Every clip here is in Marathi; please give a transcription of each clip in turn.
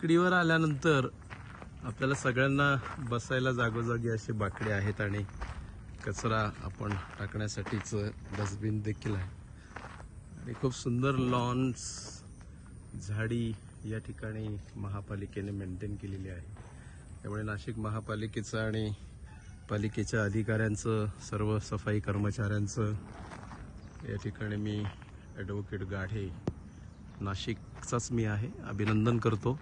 टेकडीवर आल्यानंतर आपल्याला सगळ्यांना बसायला जागोजागी असे बाकडे आहेत आणि कचरा आपण टाकण्यासाठीच डस्टबिन देखील आहे आणि खूप सुंदर लॉन्स झाडी या ठिकाणी महापालिकेने मेंटेन केलेली आहे. त्यामुळे नाशिक महापालिकेचं आणि पालिकेच्या अधिकाऱ्यांचं, सर्व सफाई कर्मचाऱ्यांचं या ठिकाणी मी ॲडव्होकेट गाढे, नाशिकचाच मी आहे, अभिनंदन करतो.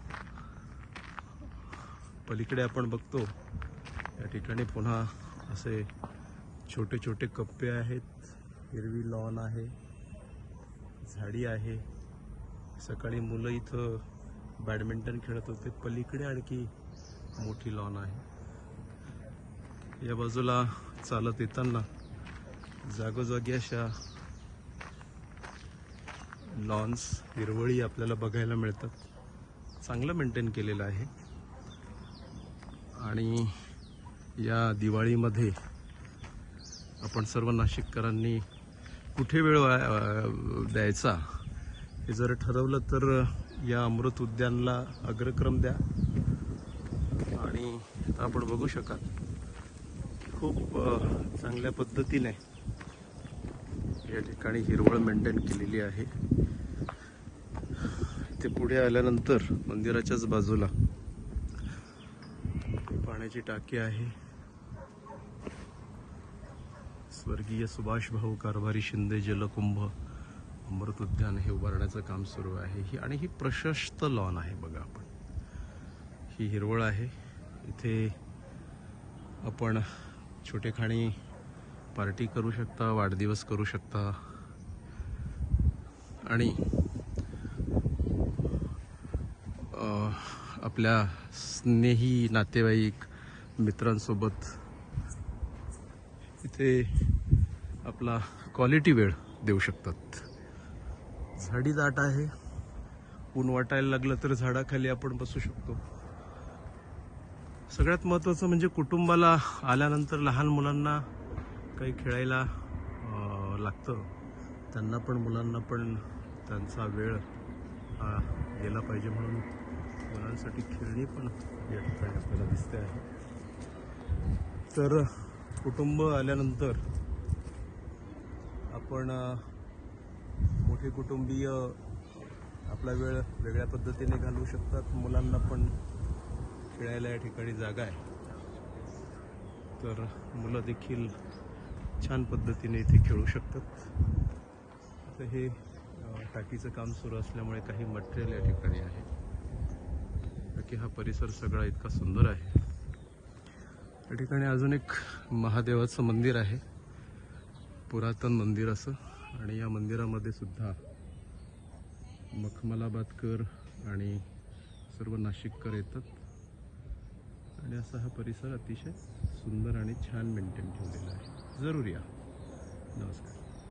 पलीकडे आपण बघतो या ठिकाणी पुन्हा असे छोटे छोटे कप्पे आहेत, हिरवी लॉन आहे, झाडी आहे. सकाळी मुलं इथं बॅडमिंटन खेळत होते. पलीकडे आणखी मोठी लॉन आहे. या बाजूला चालत येताना जागोजागी अशा लॉन्स, हिरवळी आपल्याला बघायला मिळतात. चांगलं मेंटेन केलेलं आहे. आणि या दिवाळीमध्ये आपण सर्व नाशिककरांनी कुठे वेळ द्यायचा हे जर ठरवलं तर या अमृत उद्यानला अग्रक्रम द्या. आणि आपण बघू शकाल खूप चांगल्या पद्धतीने या ठिकाणी हिरवळ मेंटेन केलेली आहे. ते पुढे आल्यानंतर मंदिराच्याच बाजूला पाण्याची टाकी आहे. स्वर्गीय सुभाष भाऊ कारभारी शिंदे जलकुंभ अमृत उद्यान हे उभारण्याचं काम सुरू आहे. आणि ही प्रशस्त लॉन आहे. बघा, आपण ही हिरवळ आहे. इथे आपण छोटेखानी पार्टी करू शकता, वाढदिवस करू शकता आणि आपल्या स्नेही नातेवाईक मित्रांसोबत इथे आपला क्वालिटी वेळ देऊ शकतात. झाडी दाट आहे. ऊन वाटायला लागलं तर झाडाखाली आपण बसू शकतो. सगळ्यात महत्त्वाचं म्हणजे कुटुंबाला आल्यानंतर लहान मुलांना काही खेळायला लागतं. त्यांना पण, मुलांना पण त्यांचा वेळ हा गेला पाहिजे म्हणून मुलांसाठी खेळणी पण या ठिकाणी आपल्याला दिसते आहे. तर कुटुंब आल्यानंतर आपण मोठे कुटुंबीय आपला वेळ वेगळ्या पद्धतीने घालवू शकतात. मुलांना पण खेळायला या ठिकाणी जागा आहे. तर मुलं देखील छान पद्धतीने इथे खेळू शकतात. आता हे टाकीचं काम सुरू असल्यामुळे काही मटेरियल या ठिकाणी आहे. बाकी हा परिसर सगळा इतका सुंदर आहे. या ठिकाणी अजून एक महादेवाचं मंदिर आहे, पुरातन मंदिर असं. आणि या मंदिरामध्ये सुद्धा मखमलाबादकर आणि सर्व नाशिककर येतात. आणि असा हा परिसर अतिशय सुंदर आणि छान मेंटेन ठेवलेला आहे. जरूर या. नमस्कार.